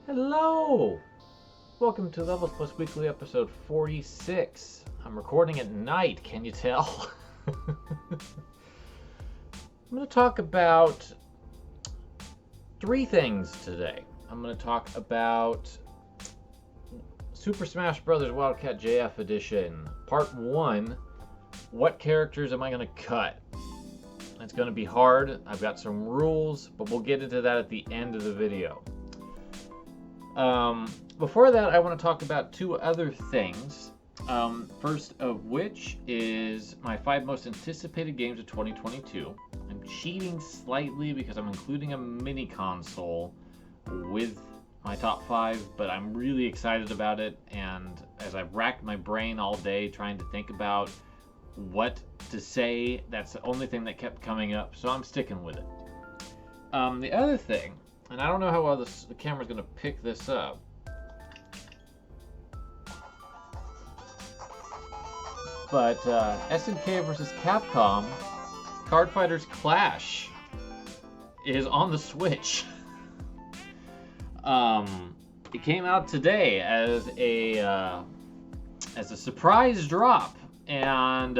Hello! Welcome to LVLS Weekly episode 46. I'm recording at night, can you tell? I'm going to talk about three things today. I'm going to talk about Super Smash Bros. Wildcat JF Edition, Part 1. What characters am I going to cut? It's going to be hard. I've got some rules, but we'll get into that at the end of the video. Before that, I want to talk about two other things. First of which is my 5 most anticipated games of 2022. I'm cheating slightly because I'm including a mini console with my top 5, but I'm really excited about it. And as I've racked my brain all day trying to think about what to say, that's the only thing that kept coming up, so I'm sticking with it. The other thing, and I don't know how well the camera's going to pick this up, but SNK versus Capcom Card Fighters Clash is on the Switch. It came out today as a surprise drop, and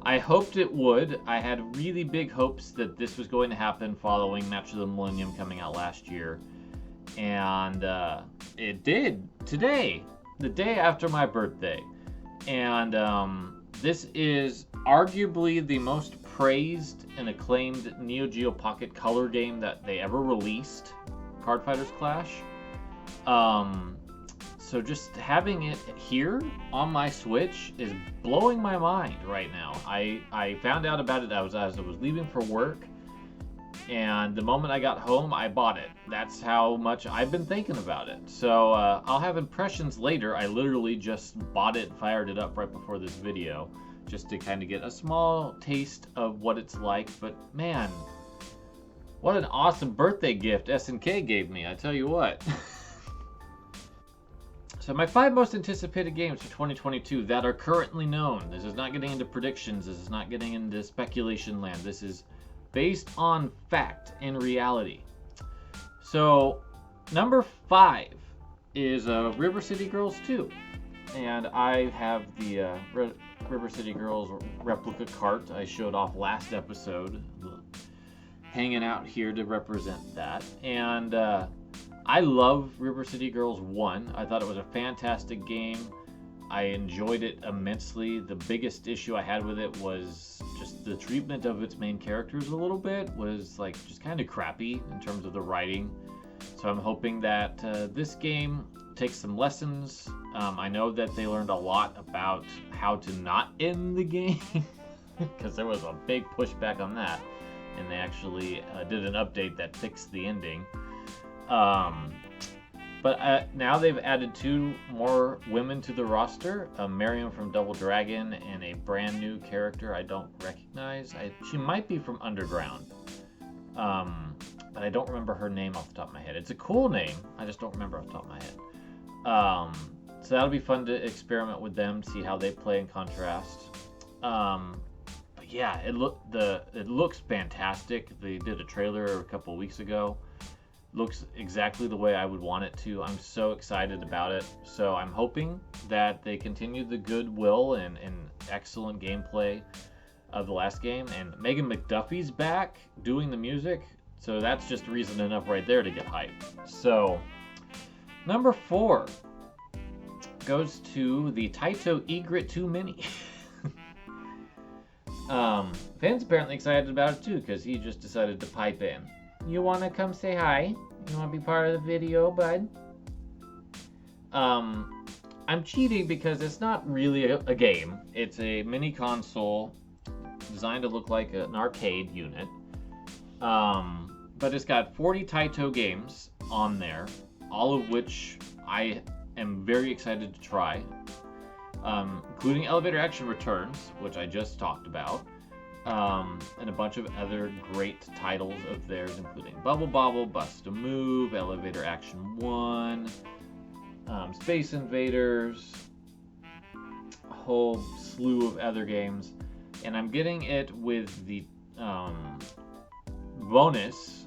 I hoped it would. I had really big hopes that this was going to happen following Match of the Millennium coming out last year. And it did today, the day after my birthday. And this is arguably the most praised and acclaimed Neo Geo Pocket Color game that they ever released, Card Fighters Clash. So just having it here on my Switch is blowing my mind right now. I found out about it as I was leaving for work, and the moment I got home, I bought it. That's how much I've been thinking about it. So I'll have impressions later. I literally just bought it, fired it up right before this video, just to kind of get a small taste of what it's like. But man, what an awesome birthday gift SNK gave me, I tell you what. So my 5 most anticipated games for 2022 that are currently known. This is not getting into predictions. This is not getting into speculation land. This is based on fact and reality. So number 5 is River City Girls 2. And I have the River City Girls replica cart I showed off last episode, hanging out here to represent that. And I love River City Girls 1. I thought it was a fantastic game. I enjoyed it immensely. The biggest issue I had with it was just the treatment of its main characters a little bit was like just kind of crappy in terms of the writing. So I'm hoping that this game takes some lessons. I know that they learned a lot about how to not end the game because there was a big pushback on that. And they actually did an update that fixed the ending. But now they've added 2 more women to the roster, Miriam from Double Dragon and a brand new character I don't recognize. She might be from Underground, but I don't remember her name off the top of my head. It's a cool name, I just don't remember off the top of my head. So that'll be fun to experiment with them, see how they play in contrast. But yeah, it looks fantastic. They did a trailer a couple weeks ago. Looks exactly the way I would want it to. I'm so excited about it. So I'm hoping that they continue the goodwill and excellent gameplay of the last game. And Megan McDuffie's back doing the music. So that's just reason enough right there to get hyped. So number 4 goes to the Taito Egret 2 Mini. Fans apparently excited about it too because he just decided to pipe in. You want to come say hi? You want to be part of the video, bud? I'm cheating because it's not really a game. It's a mini console designed to look like an arcade unit. But it's got 40 Taito games on there, all of which I am very excited to try, including Elevator Action Returns, which I just talked about. And a bunch of other great titles of theirs, including Bubble Bobble, Bust a Move, Elevator Action 1, Space Invaders, a whole slew of other games. And I'm getting it with the bonus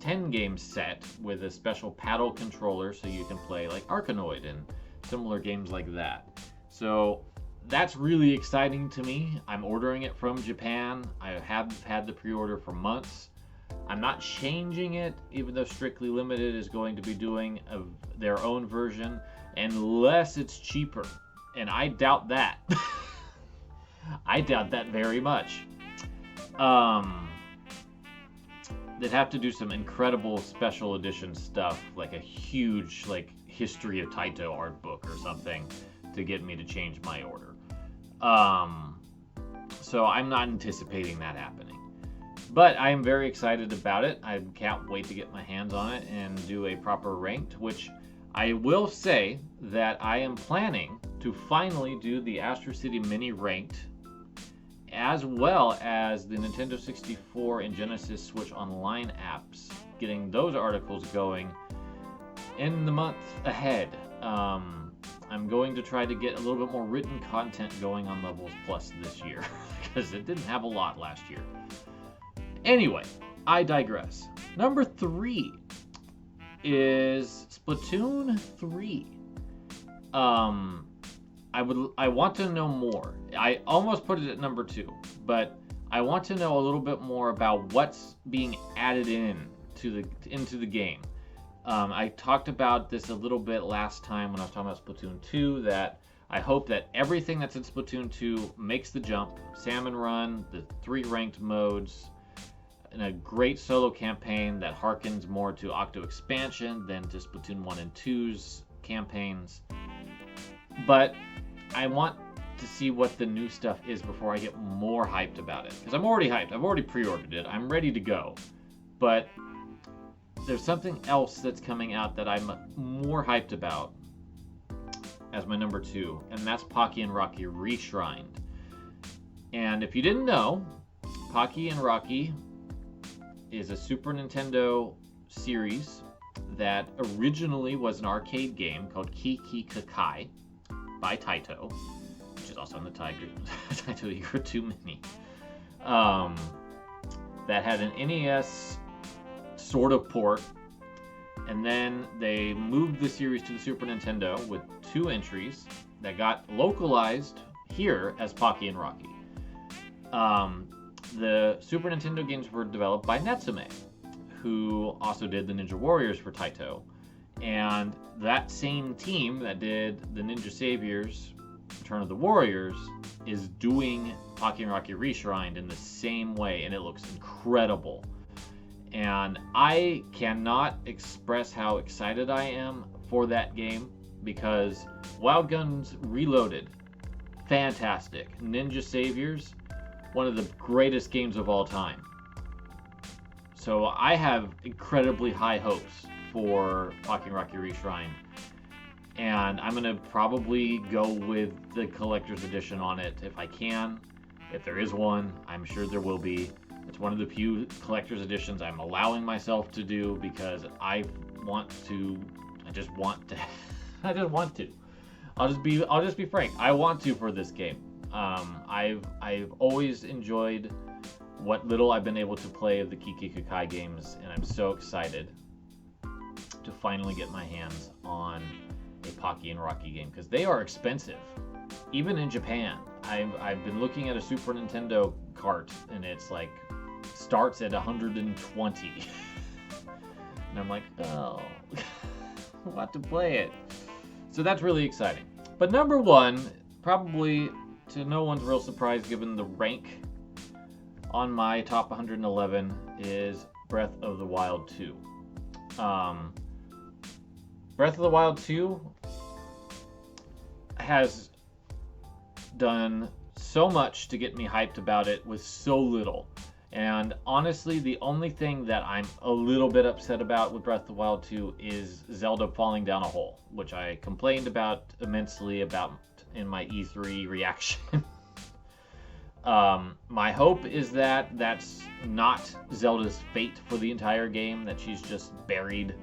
10 game set with a special paddle controller so you can play like Arkanoid and similar games like that. So that's really exciting to me. I'm ordering it from Japan. I have had the pre-order for months. I'm not changing it, even though Strictly Limited is going to be doing their own version, unless it's cheaper. And I doubt that. I doubt that very much. They'd have to do some incredible special edition stuff, like a huge like History of Taito art book or something, to get me to change my order. So I'm not anticipating that happening. But I am very excited about it. I can't wait to get my hands on it and do a proper ranked, which I will say that I am planning to finally do the Astro City Mini ranked, as well as the Nintendo 64 and Genesis Switch Online apps, getting those articles going in the month ahead. I'm going to try to get a little bit more written content going on Levels Plus this year, because it didn't have a lot last year. Anyway, I digress. Number 3 is Splatoon 3. I want to know more. I almost put it at number 2, but I want to know a little bit more about what's being added into the game. I talked about this a little bit last time when I was talking about Splatoon 2, that I hope that everything that's in Splatoon 2 makes the jump. Salmon Run, the 3 ranked modes, and a great solo campaign that harkens more to Octo Expansion than to Splatoon 1 and 2's campaigns. But I want to see what the new stuff is before I get more hyped about it. Because I'm already hyped. I've already pre-ordered it. I'm ready to go. But there's something else that's coming out that I'm more hyped about as my number 2, and that's Pocky and Rocky Reshrined. And if you didn't know, Pocky and Rocky is a Super Nintendo series that originally was an arcade game called Kiki Kakai by Taito, which is also in the Taito Eager 2 Mini. That had an NES sort of port, and then they moved the series to the Super Nintendo with 2 entries that got localized here as Pocky and Rocky. The Super Nintendo games were developed by Natsume, who also did the Ninja Warriors for Taito. And that same team that did the Ninja Saviors, Return of the Warriors, is doing Pocky and Rocky Reshrined in the same way, and it looks incredible. And I cannot express how excited I am for that game, because Wild Guns Reloaded, fantastic. Ninja Saviors, one of the greatest games of all time. So I have incredibly high hopes for Pocky and Rocky Reshrined. And I'm going to probably go with the collector's edition on it if I can. If there is one, I'm sure there will be. It's one of the few collector's editions I'm allowing myself to do because I just want to. I'll just be frank. I want to for this game. I've always enjoyed what little I've been able to play of the Kiki Kakai games, and I'm so excited to finally get my hands on a Pocky and Rocky game, because they are expensive, even in Japan. I've been looking at a Super Nintendo cart, and it's like starts at 120, and I'm like, oh, I want to play it. So that's really exciting. But number 1, probably to no one's real surprise given the rank on my top 111, is Breath of the Wild 2. Breath of the Wild 2 has done so much to get me hyped about it with so little. And honestly, the only thing that I'm a little bit upset about with Breath of the Wild 2 is Zelda falling down a hole, which I complained about immensely about in my E3 reaction. My hope is that that's not Zelda's fate for the entire game, that she's just buried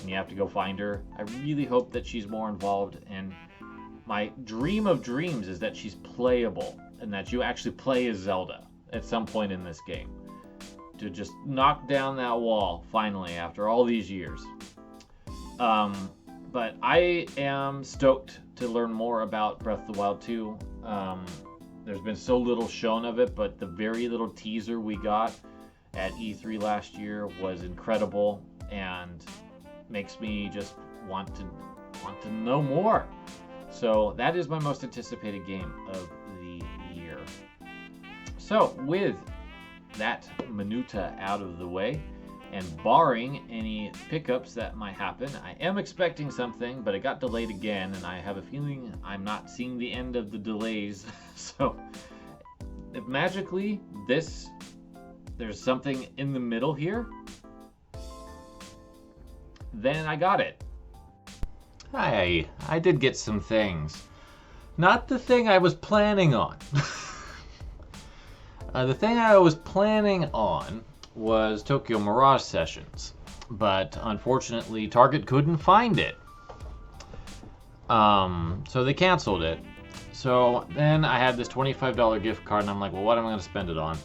and you have to go find her. I really hope that she's more involved, and my dream of dreams is that she's playable and that you actually play as Zelda at some point in this game. to just knock down that wall finally after all these years. But I am stoked to learn more about Breath of the Wild 2. There's been so little shown of it, but the very little teaser we got at E3 last year was incredible and makes me just want to know more. So that is my most anticipated game of the year. So with that minutia out of the way, and barring any pickups that might happen, I am expecting something, but it got delayed again, and I have a feeling I'm not seeing the end of the delays. So if magically there's something in the middle here, then I got it. I did get some things. Not the thing I was planning on. The thing I was planning on was Tokyo Mirage Sessions, but unfortunately Target couldn't find it. So they canceled it. So then I had this $25 gift card, and I'm like, well, what am I going to spend it on?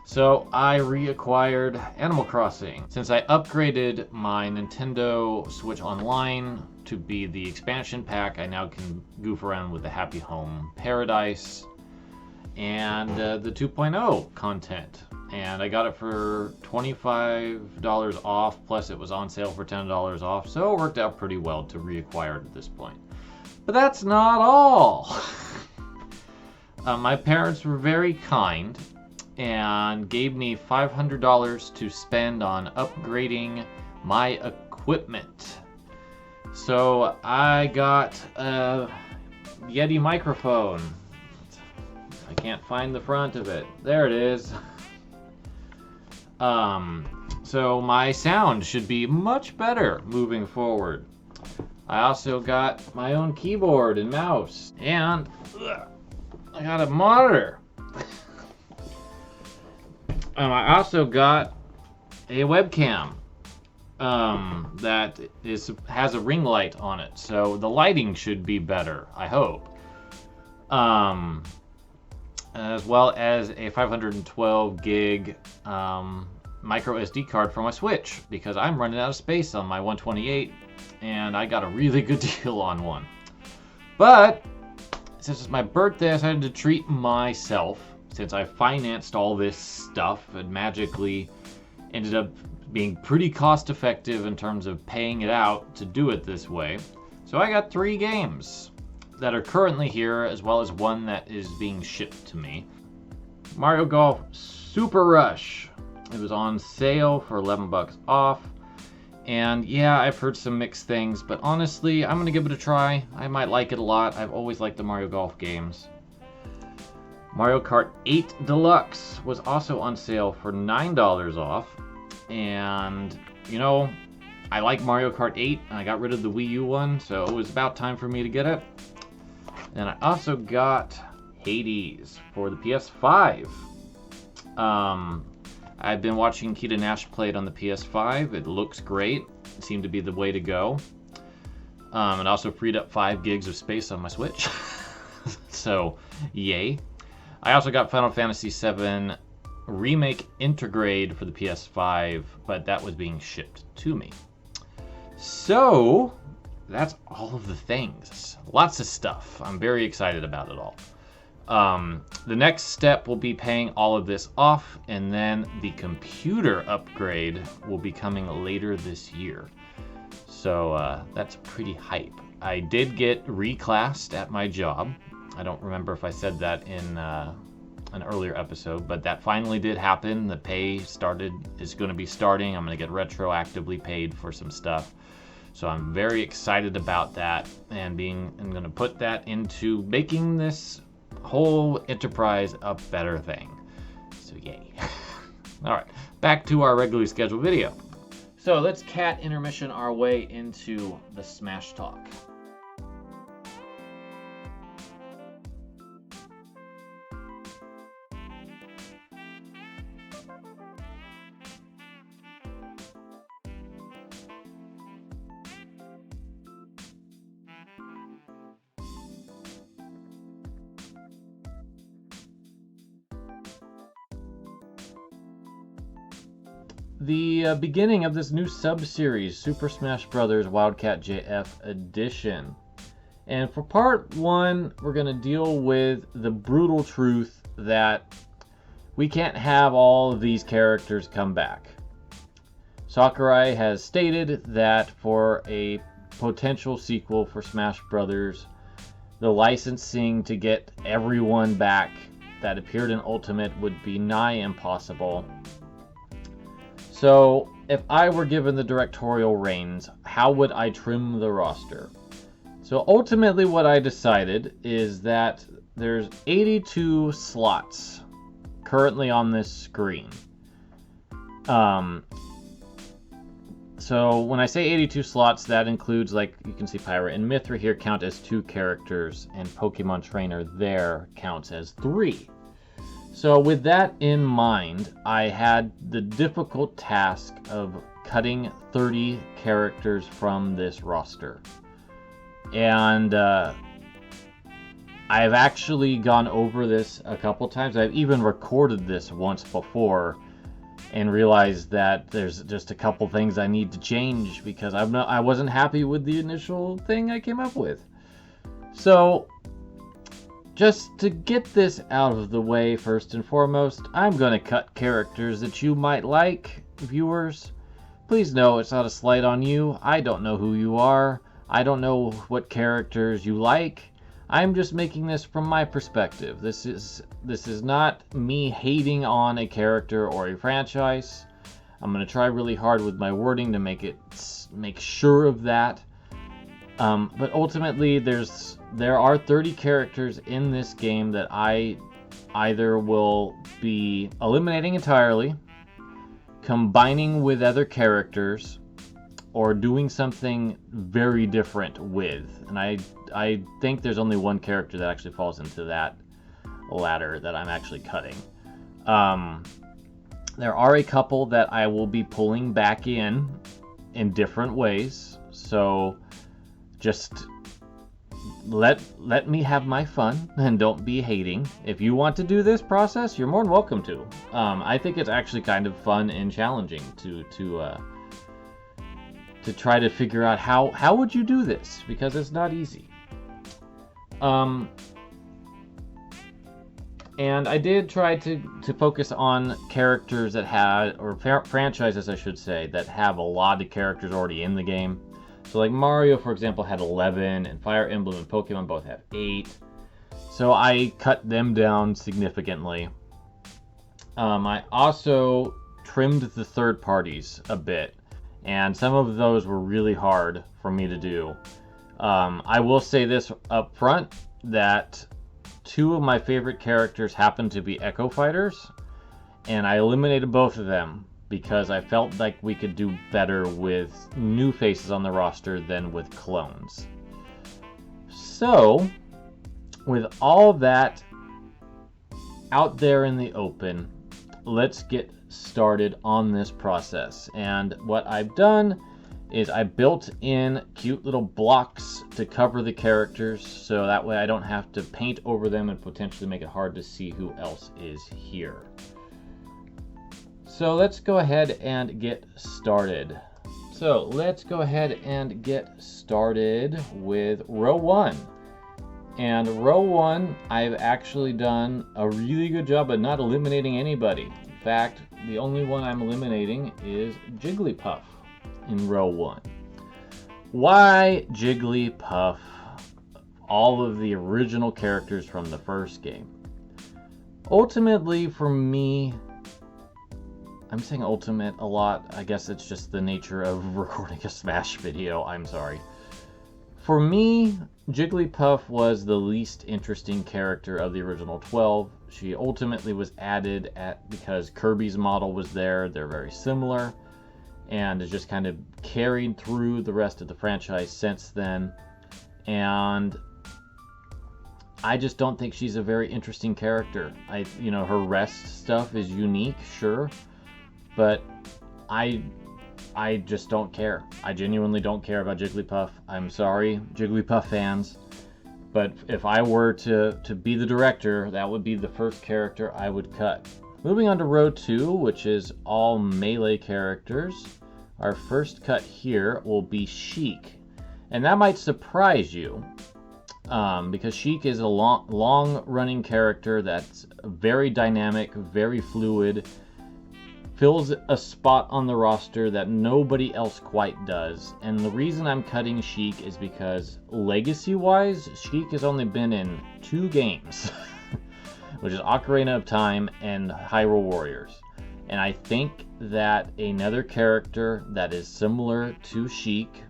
So I reacquired Animal Crossing. Since I upgraded my Nintendo Switch Online to be the expansion pack, I now can goof around with the Happy Home Paradise and the 2.0 content. And I got it for $25 off, plus it was on sale for $10 off, so it worked out pretty well to reacquire it at this point. But that's not all. My parents were very kind and gave me $500 to spend on upgrading my equipment. So I got a Yeti microphone. I can't find the front of it. There it is. So my sound should be much better moving forward. I also got my own keyboard and mouse, and I got a monitor. I also got a webcam that has a ring light on it, so the lighting should be better, I hope. As well as a 512 gig micro SD card for my Switch, because I'm running out of space on my 128, and I got a really good deal on one. But since it's my birthday, I decided to treat myself, since I financed all this stuff and magically ended up being pretty cost effective in terms of paying it out to do it this way. So I got 3 games that are currently here, as well as one that is being shipped to me. Mario Golf Super Rush. It was on sale for $11 off. And yeah, I've heard some mixed things, but honestly, I'm gonna give it a try. I might like it a lot. I've always liked the Mario Golf games. Mario Kart 8 Deluxe was also on sale for $9 off. And, you know, I like Mario Kart 8, and I got rid of the Wii U one, so it was about time for me to get it. And I also got Hades for the PS5. I've been watching Keita Nash play it on the PS5. It looks great. It seemed to be the way to go. It also freed up 5 gigs of space on my Switch. So, yay. I also got Final Fantasy VII Remake Intergrade for the PS5, but that was being shipped to me. So, that's all of the things. Lots of stuff. I'm very excited about it all. The next step will be paying all of this off, and then the computer upgrade will be coming later this year. So that's pretty hype. I did get reclassed at my job. I don't remember if I said that in an earlier episode, but that finally did happen. The pay is going to be starting. I'm going to get retroactively paid for some stuff. So I'm very excited about that, and I'm going to put that into making this whole enterprise a better thing. So yay. All right, back to our regularly scheduled video. So let's cat intermission our way into the Smash Talk. the beginning of this new sub-series, Super Smash Bros. Wildcat JF Edition. And for part 1, we're going to deal with the brutal truth that we can't have all of these characters come back. Sakurai has stated that for a potential sequel for Smash Bros., the licensing to get everyone back that appeared in Ultimate would be nigh impossible. So, if I were given the directorial reins, how would I trim the roster? So ultimately what I decided is that there's 82 slots currently on this screen. So when I say 82 slots, that includes, like, you can see Pyra and Mithra here count as 2 characters, and Pokemon Trainer there counts as 3. So with that in mind, I had the difficult task of cutting 30 characters from this roster. And I've actually gone over this a couple times. I've even recorded this once before and realized that there's just a couple things I need to change because I wasn't happy with the initial thing I came up with. So just to get this out of the way, first and foremost, I'm going to cut characters that you might like, viewers. Please know it's not a slight on you. I don't know who you are. I don't know what characters you like. I'm just making this from my perspective. This is not me hating on a character or a franchise. I'm going to try really hard with my wording to make sure of that. But ultimately, there are 30 characters in this game that I either will be eliminating entirely, combining with other characters, or doing something very different with. And I think there's only one character that actually falls into that ladder that I'm actually cutting. There are a couple that I will be pulling back in different ways. So just let me have my fun and don't be hating. If you want to do this process, you're more than welcome to. I think it's actually kind of fun and challenging to try to figure out how would you do this, because it's not easy. And I did try to focus on characters that had, or franchises I should say, that have a lot of characters already in the game. So like Mario, for example, had 11, and Fire Emblem and Pokemon both have 8. So I cut them down significantly. I also trimmed the third parties a bit, and some of those were really hard for me to do. I will say this up front, that 2 of my favorite characters happen to be Echo Fighters, and I eliminated both of them because I felt like we could do better with new faces on the roster than with clones. So, with all that out there in the open, let's get started on this process. And what I've done is I built in cute little blocks to cover the characters, so that way I don't have to paint over them and potentially make it hard to see who else is here. So let's go ahead and get started. So let's go ahead and get started with row 1. And row 1, I've actually done a really good job of not eliminating anybody. In fact, the only one I'm eliminating is Jigglypuff in row 1. Why Jigglypuff? All of the original characters from the first game. Ultimately, for me, I'm saying ultimate a lot. I guess it's just the nature of recording a Smash video. I'm sorry. For me, Jigglypuff was the least interesting character of the original 12. She ultimately was added because Kirby's model was there. They're very similar, and has just kind of carried through the rest of the franchise since then. And I just don't think she's a very interesting character. Her rest stuff is unique, sure, but I just don't care. I genuinely don't care about Jigglypuff. I'm sorry, Jigglypuff fans, but if I were to be the director, that would be the first character I would cut. Moving on to row 2, which is all melee characters. Our first cut here will be Sheik. And that might surprise you, because Sheik is a long-running character that's very dynamic, very fluid, fills a spot on the roster that nobody else quite does. And the reason I'm cutting Sheik is because legacy-wise, Sheik has only been in 2 games, which is Ocarina of Time and Hyrule Warriors. And I think that another character that is similar to Sheik,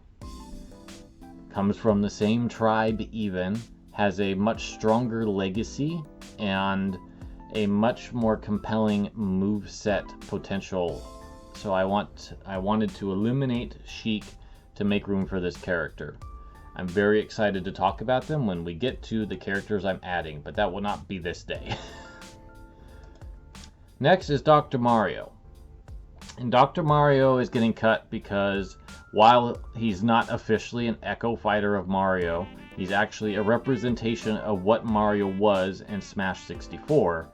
comes from the same tribe even, has a much stronger legacy and a much more compelling moveset potential. So I wanted to eliminate Sheik to make room for this character. I'm very excited to talk about them when we get to the characters I'm adding, but that will not be this day. Next is Dr. Mario. And Dr. Mario is getting cut because while he's not officially an Echo Fighter of Mario, he's actually a representation of what Mario was in Smash 64.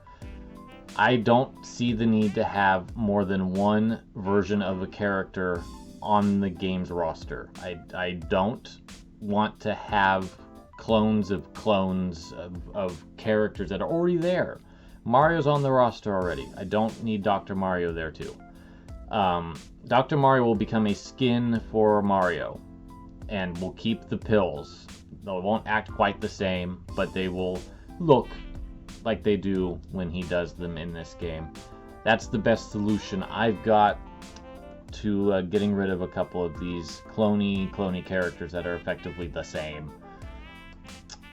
I don't see the need to have more than one version of a character on the game's roster. I don't want to have clones of characters that are already there. Mario's on the roster already. I don't need Dr. Mario there too. Dr. Mario will become a skin for Mario and will keep the pills. They won't act quite the same, but they will look like they do when he does them in this game. That's the best solution I've got to getting rid of a couple of these cloney characters that are effectively the same.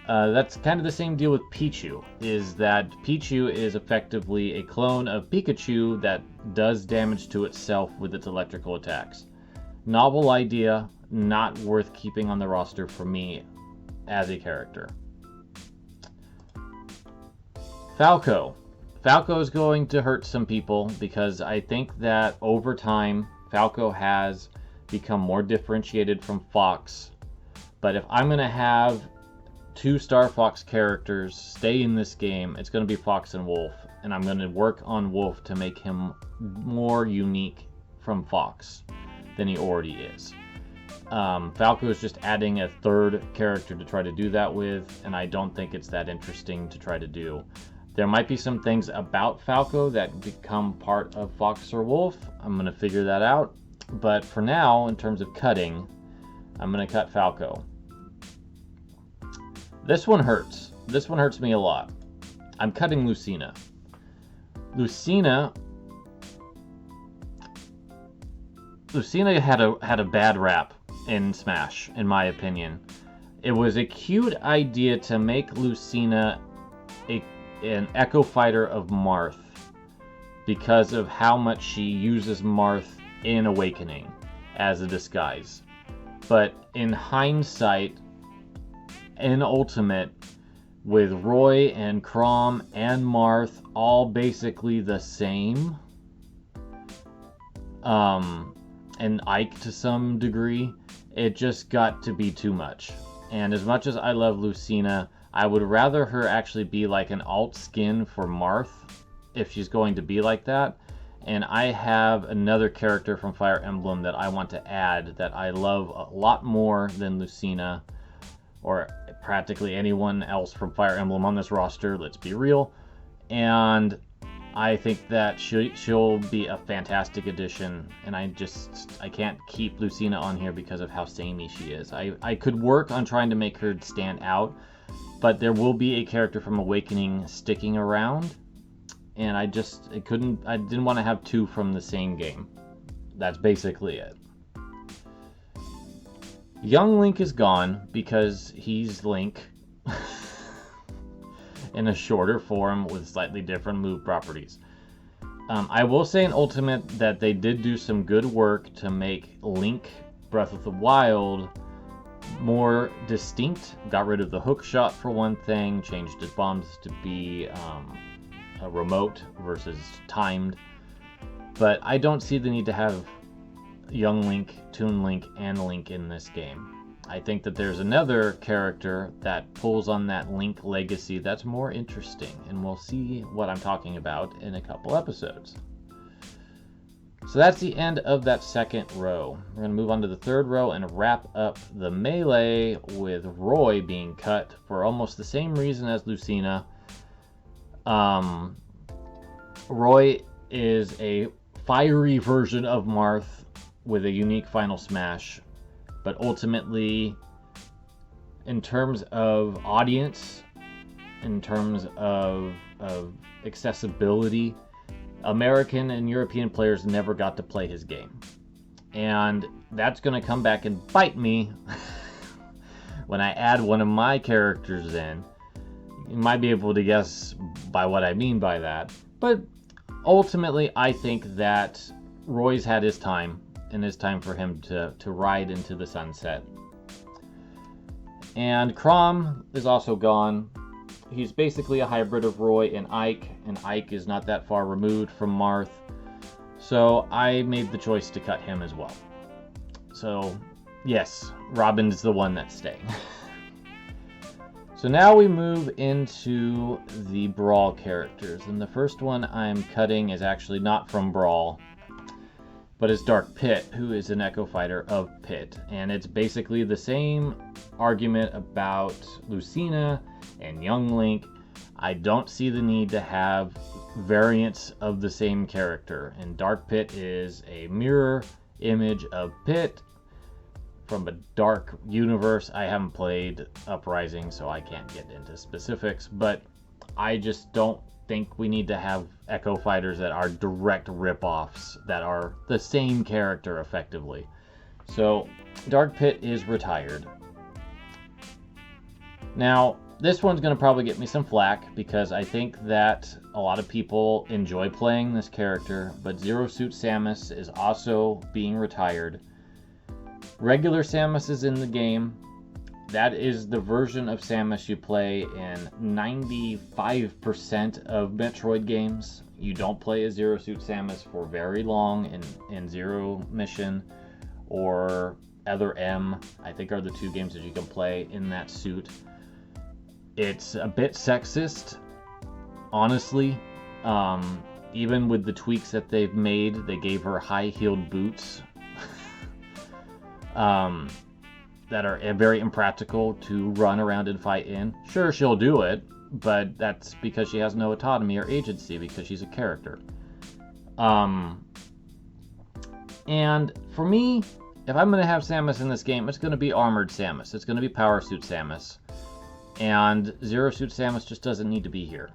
That's kind of the same deal with Pichu, is that Pichu is effectively a clone of Pikachu that does damage to itself with its electrical attacks. Novel idea, not worth keeping on the roster for me as a character. Falco. Falco is going to hurt some people because I think that over time Falco has become more differentiated from Fox. But if I'm going to have 2 Star Fox characters stay in this game, it's going to be Fox and Wolf. And I'm going to work on Wolf to make him more unique from Fox than he already is. Falco is just adding a 3rd character to try to do that with, and I don't think it's that interesting to try to do. There might be some things about Falco that become part of Fox or Wolf. I'm going to figure that out. But for now, in terms of cutting, I'm going to cut Falco. This one hurts. This one hurts me a lot. I'm cutting Lucina. Lucina had a bad rap in Smash, in my opinion. It was a cute idea to make Lucina an Echo Fighter of Marth because of how much she uses Marth in Awakening as a disguise. But in hindsight, in Ultimate, with Roy and Chrom and Marth all basically the same, and Ike to some degree, it just got to be too much. And as much as I love Lucina, I would rather her actually be like an alt skin for Marth, if she's going to be like that. And I have another character from Fire Emblem that I want to add that I love a lot more than Lucina, or practically anyone else from Fire Emblem on this roster, let's be real. And I think that she'll be a fantastic addition, and I can't keep Lucina on here because of how samey she is. I could work on trying to make her stand out, but there will be a character from Awakening sticking around, and I didn't want to have 2 from the same game. That's basically it. Young Link is gone because he's Link in a shorter form with slightly different move properties. I will say in Ultimate that they did do some good work to make Link Breath of the Wild more distinct. Got rid of the hook shot for one thing, changed his bombs to be a remote versus timed. But I don't see the need to have Young Link, Toon Link, and Link in this game. I think that there's another character that pulls on that Link legacy that's more interesting, and we'll see what I'm talking about in a couple episodes. So that's the end of that second row. We're going to move on to the third row and wrap up the melee with Roy being cut for almost the same reason as Lucina. Roy is a fiery version of Marth with a unique final smash, but ultimately, in terms of audience, in terms of accessibility, American and European players never got to play his game. And that's going to come back and bite me when I add one of my characters in. You might be able to guess by what I mean by that. But ultimately, I think that Roy's had his time, and it's time for him to ride into the sunset. And Chrom is also gone. He's basically a hybrid of Roy and Ike is not that far removed from Marth. So I made the choice to cut him as well. So yes, Robin's the one that's staying. So now we move into the Brawl characters. And the first one I'm cutting is actually not from Brawl, but it's Dark Pit, who is an Echo Fighter of Pit. And it's basically the same argument about Lucina and Young Link. I don't see the need to have variants of the same character. And Dark Pit is a mirror image of Pit from a dark universe. I haven't played Uprising, so I can't get into specifics, but I just don't think we need to have Echo Fighters that are direct rip-offs that are the same character effectively. So Dark Pit is retired. Now, this one's going to probably get me some flack because I think that a lot of people enjoy playing this character, but Zero Suit Samus is also being retired. Regular Samus is in the game. That is the version of Samus you play in 95% of Metroid games. You don't play as Zero Suit Samus for very long in Zero Mission or Other M, I think are the two games that you can play in that suit. It's a bit sexist, honestly. Even with the tweaks that they've made, they gave her high-heeled boots that are very impractical to run around and fight in. Sure, she'll do it, but that's because she has no autonomy or agency because she's a character. And for me, if I'm going to have Samus in this game, it's going to be Armored Samus. It's going to be Power Suit Samus. And Zero Suit Samus just doesn't need to be here.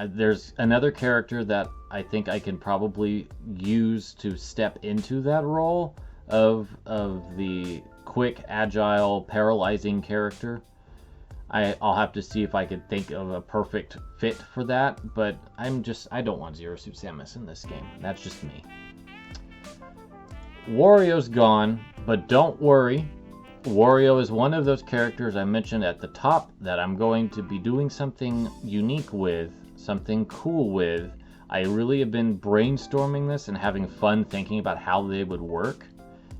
There's another character that I think I can probably use to step into that role of the quick, agile, paralyzing character. I'll have to see if I could think of a perfect fit for that, but I don't want Zero Suit Samus in this game. That's just me. Wario's gone, but don't worry. Wario is one of those characters I mentioned at the top that I'm going to be doing something unique with, something cool with. I really have been brainstorming this and having fun thinking about how they would work.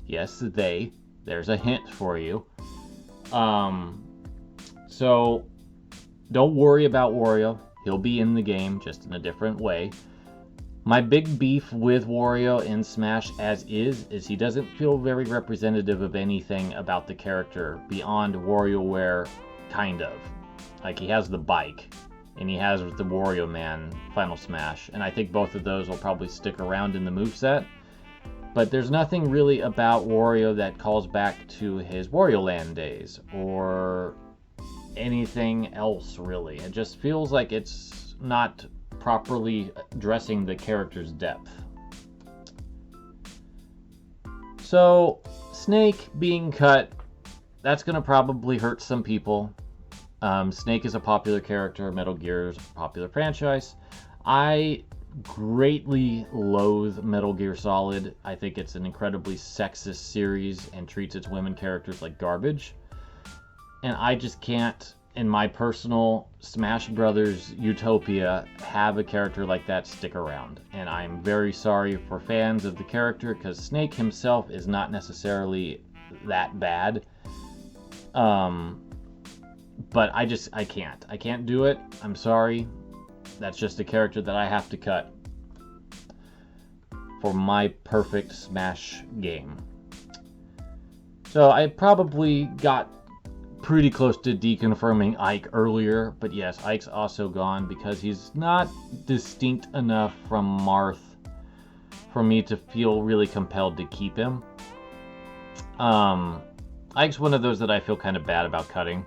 Yes, there's a hint for you. So don't worry about Wario. He'll be in the game, just in a different way. My big beef with Wario in Smash as is he doesn't feel very representative of anything about the character beyond WarioWare, kind of. Like, he has the bike, and he has the Wario Man Final Smash, and I think both of those will probably stick around in the moveset. But there's nothing really about Wario that calls back to his Wario Land days, or anything else, really. It just feels like it's not properly addressing the character's depth. So, Snake being cut, that's going to probably hurt some people. Snake is a popular character, Metal Gear's a popular franchise. I greatly loathe Metal Gear Solid. I think it's an incredibly sexist series and treats its women characters like garbage. And I just can't, in my personal Smash Brothers utopia, have a character like that stick around. And I'm very sorry for fans of the character, because Snake himself is not necessarily that bad. But I can't. I can't do it. I'm sorry. That's just a character that I have to cut for my perfect Smash game. So I probably got pretty close to deconfirming Ike earlier, but yes, Ike's also gone because he's not distinct enough from Marth for me to feel really compelled to keep him. Ike's one of those that I feel kind of bad about cutting.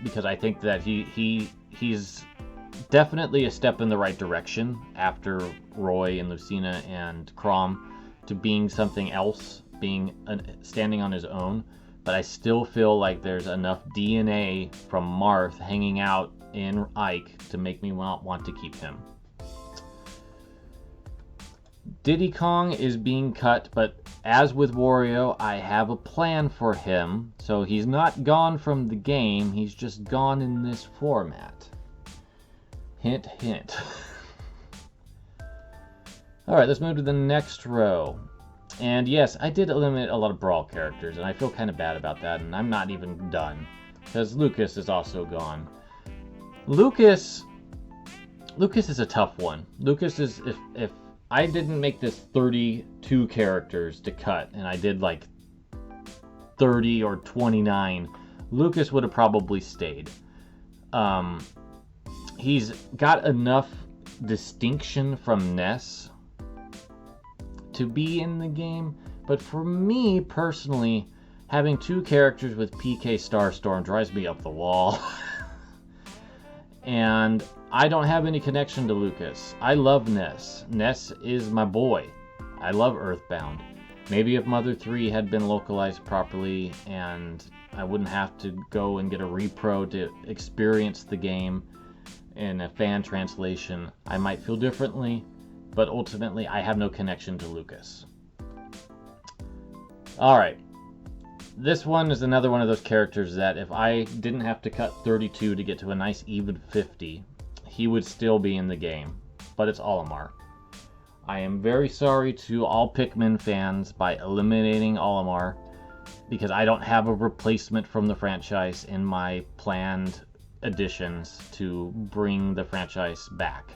Because I think that he's definitely a step in the right direction after Roy and Lucina and Chrom to being something else, standing on his own. But I still feel like there's enough DNA from Marth hanging out in Ike to make me want to keep him. Diddy Kong is being cut, but as with Wario, I have a plan for him. So he's not gone from the game, he's just gone in this format. Hint, hint. Alright, let's move to the next row. And yes, I did eliminate a lot of Brawl characters, and I feel kind of bad about that, and I'm not even done. Because Lucas is also gone. Lucas is a tough one. Lucas is, if I didn't make this 32 characters to cut, and I did like 30 or 29, Lucas would have probably stayed. He's got enough distinction from Ness to be in the game, but for me personally, having two characters with PK Starstorm drives me up the wall. And I don't have any connection to Lucas. I love Ness. Ness is my boy. I love Earthbound. Maybe if Mother 3 had been localized properly and I wouldn't have to go and get a repro to experience the game in a fan translation, I might feel differently, but ultimately I have no connection to Lucas. Alright. This one is another one of those characters that if I didn't have to cut 32 to get to a nice even 50, he would still be in the game. But it's Olimar. I am very sorry to all Pikmin fans by eliminating Olimar, because I don't have a replacement from the franchise in my planned additions to bring the franchise back.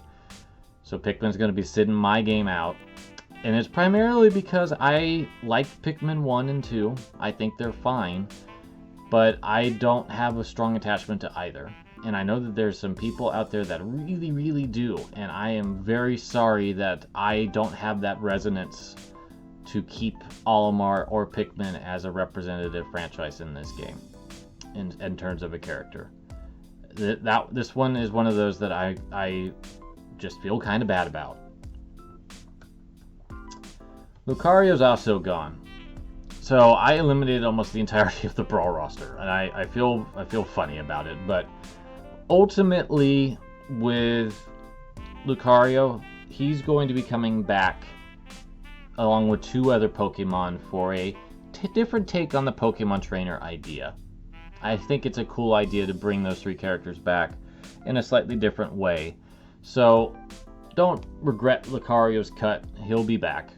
So Pikmin's going to be sitting my game out. And it's primarily because I like Pikmin 1 and 2. I think they're fine. But I don't have a strong attachment to either. And I know that there's some people out there that really, really do. And I am very sorry that I don't have that resonance to keep Olimar or Pikmin as a representative franchise in this game. In terms of a character. This one is one of those that I just feel kind of bad about. Lucario's also gone. So I eliminated almost the entirety of the Brawl roster, and I feel funny about it, but ultimately with Lucario, he's going to be coming back along with two other Pokemon for a different take on the Pokemon Trainer idea. I think it's a cool idea to bring those three characters back in a slightly different way. So don't regret Lucario's cut, he'll be back.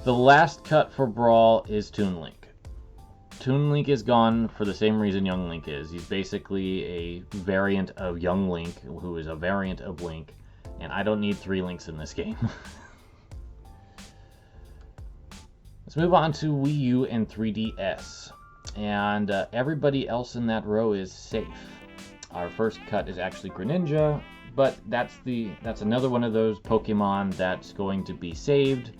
The last cut for Brawl is Toon Link. Toon Link is gone for the same reason Young Link is. He's basically a variant of Young Link, who is a variant of Link, and I don't need three Links in this game. Let's move on to Wii U and 3DS. And everybody else in that row is safe. Our first cut is actually Greninja, but that's another one of those Pokemon that's going to be saved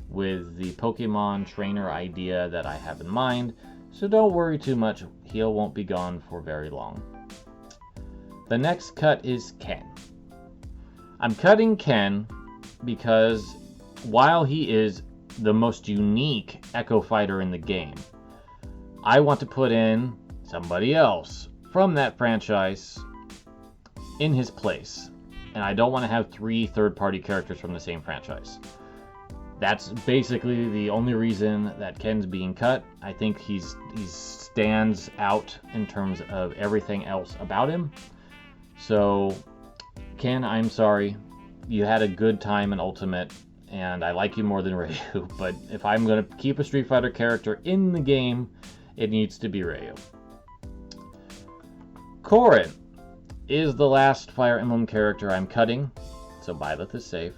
with the Pokemon Trainer idea that I have in mind, so don't worry too much, he won't be gone for very long. The next cut is Ken. I'm cutting Ken because while he is the most unique Echo Fighter in the game, I want to put in somebody else from that franchise in his place, and I don't want to have three third-party characters from the same franchise. That's basically the only reason that Ken's being cut. I think he stands out in terms of everything else about him. So, Ken, I'm sorry. You had a good time in Ultimate, and I like you more than Ryu, but if I'm going to keep a Street Fighter character in the game, it needs to be Ryu. Corrin is the last Fire Emblem character I'm cutting, so Byleth is safe.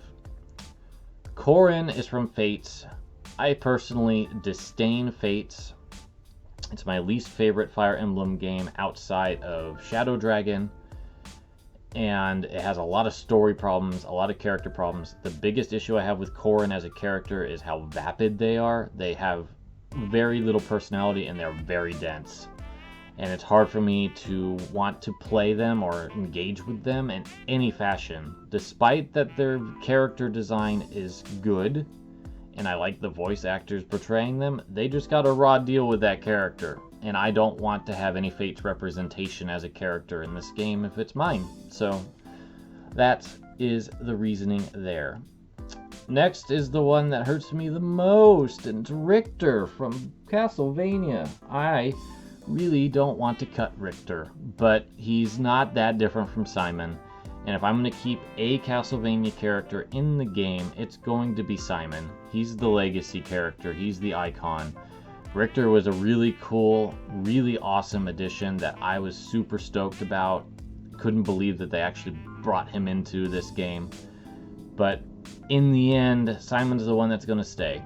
Corrin is from Fates. I personally disdain Fates. It's my least favorite Fire Emblem game outside of Shadow Dragon, and it has a lot of story problems, a lot of character problems. The biggest issue I have with Corrin as a character is how vapid they are. They have very little personality and they're very dense. And it's hard for me to want to play them or engage with them in any fashion. Despite that their character design is good, and I like the voice actors portraying them, they just got a raw deal with that character. And I don't want to have any Fates representation as a character in this game if it's mine. So that is the reasoning there. Next is the one that hurts me the most, and it's Richter from Castlevania. I really don't want to cut Richter, but he's not that different from Simon. And if I'm going to keep a Castlevania character in the game, it's going to be Simon. He's the legacy character. He's the icon. Richter was a really cool, really awesome addition that I was super stoked about. Couldn't believe that they actually brought him into this game. But in the end, Simon's the one that's going to stay.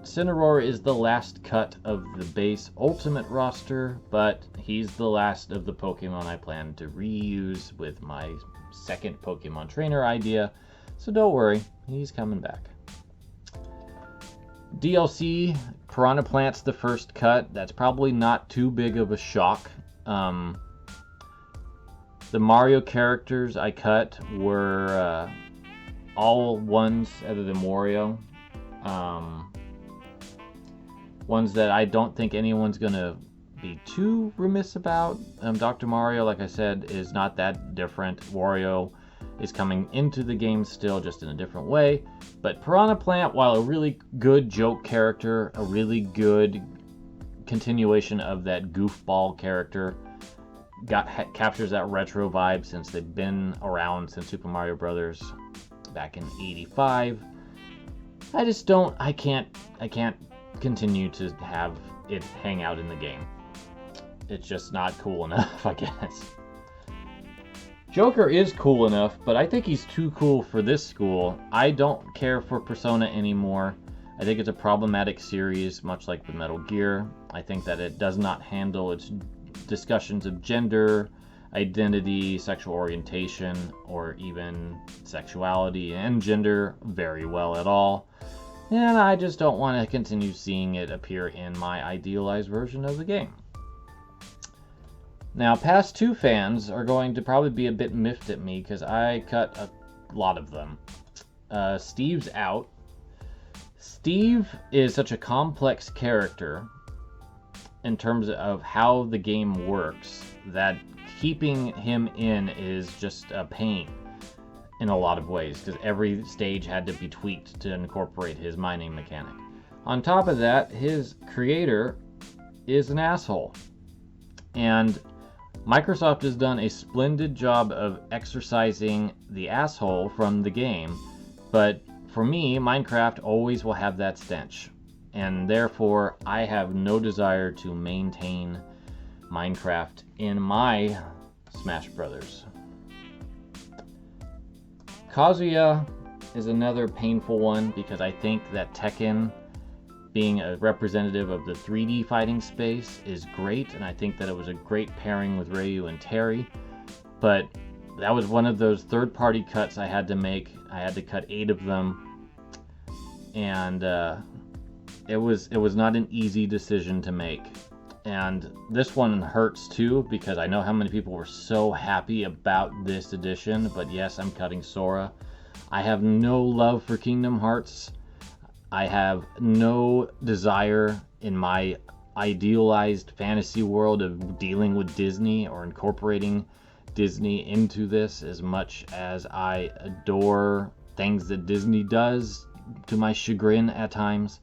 Cinnaror is the last cut of the base Ultimate roster, but he's the last of the Pokemon I plan to reuse with my second Pokemon trainer idea, so don't worry, he's coming back. DLC, Piranha Plant's the first cut. That's probably not too big of a shock. The Mario characters I cut were all ones other than Wario. Ones that I don't think anyone's going to be too remiss about. Dr. Mario, like I said, is not that different. Wario is coming into the game still, just in a different way. But Piranha Plant, while a really good joke character, a really good continuation of that goofball character, captures that retro vibe since they've been around since Super Mario Brothers back in '85. I can't continue to have it hang out in the game. It's just not cool enough, I guess. Joker is cool enough, but I think he's too cool for this school. I don't care for Persona anymore. I think it's a problematic series, much like the Metal Gear. I think that it does not handle its discussions of gender, identity, sexual orientation, or even sexuality and gender very well at all. And I just don't want to continue seeing it appear in my idealized version of the game. Now, past two fans are going to probably be a bit miffed at me because I cut a lot of them. Steve's out. Steve is such a complex character in terms of how the game works that keeping him in is just a pain in a lot of ways, because every stage had to be tweaked to incorporate his mining mechanic. On top of that, his creator is an asshole. And Microsoft has done a splendid job of exorcising the asshole from the game, but for me, Minecraft always will have that stench. And therefore, I have no desire to maintain Minecraft in my Smash Brothers. Kazuya is another painful one because I think that Tekken, being a representative of the 3D fighting space, is great, and I think that it was a great pairing with Ryu and Terry, but that was one of those third-party cuts I had to make. I had to cut 8 of them, and it was not an easy decision to make. And this one hurts too, because I know how many people were so happy about this edition, but yes, I'm cutting Sora. I have no love for Kingdom Hearts. I have no desire in my idealized fantasy world of dealing with Disney or incorporating Disney into this as much as I adore things that Disney does, to my chagrin at times.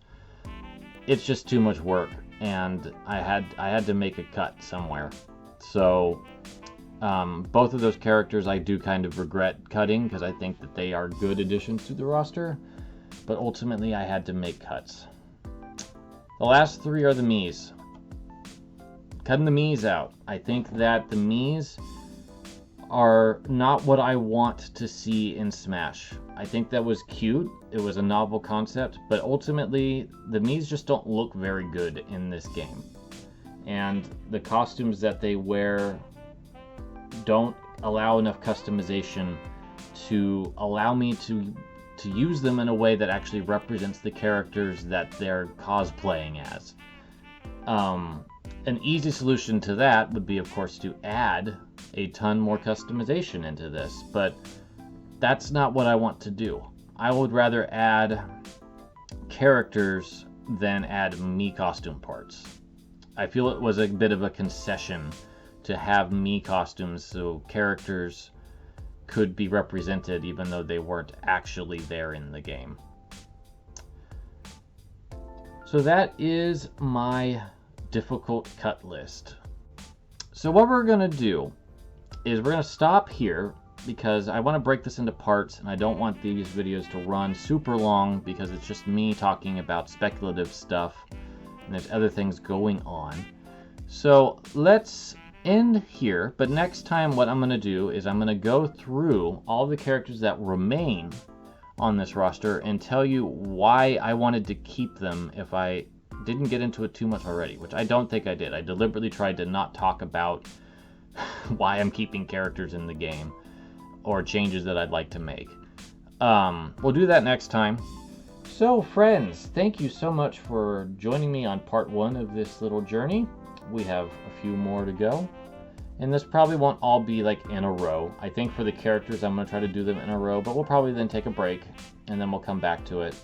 It's just too much work, and I had to make a cut somewhere. So Both of those characters I do kind of regret cutting because I think that they are good additions to the roster, but ultimately I had to make cuts. The last three are the Miis. Cutting the Miis out. I think that the Miis are not what I want to see in Smash. I think that was cute. It was a novel concept, but ultimately the Miis just don't look very good in this game. And the costumes that they wear don't allow enough customization to allow me to use them in a way that actually represents the characters that they're cosplaying as. An easy solution to that would be, of course, to add a ton more customization into this, but that's not what I want to do. I would rather add characters than add Mii costume parts. I feel it was a bit of a concession to have Mii costumes so characters could be represented even though they weren't actually there in the game. So that is my difficult cut list. So what we're going to do is we're going to stop here because I want to break this into parts and I don't want these videos to run super long because it's just me talking about speculative stuff and there's other things going on. So let's end here, but next time what I'm going to do is I'm going to go through all the characters that remain on this roster and tell you why I wanted to keep them if I didn't get into it too much already, which I don't think I did. I deliberately tried to not talk about why I'm keeping characters in the game or changes that I'd like to make. We'll do that next time. So friends, thank you so much for joining me on part 1 of this little journey. We have a few more to go. And this probably won't all be like in a row. I think for the characters I'm going to try to do them in a row, but we'll probably then take a break and then we'll come back to it.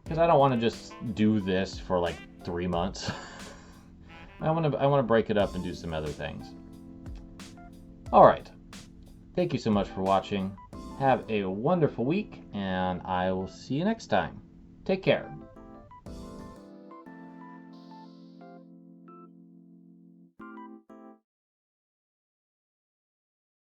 Because I don't want to just do this for like 3 months. I want to break it up and do some other things. Alright. Thank you so much for watching. Have a wonderful week and I will see you next time. Take care.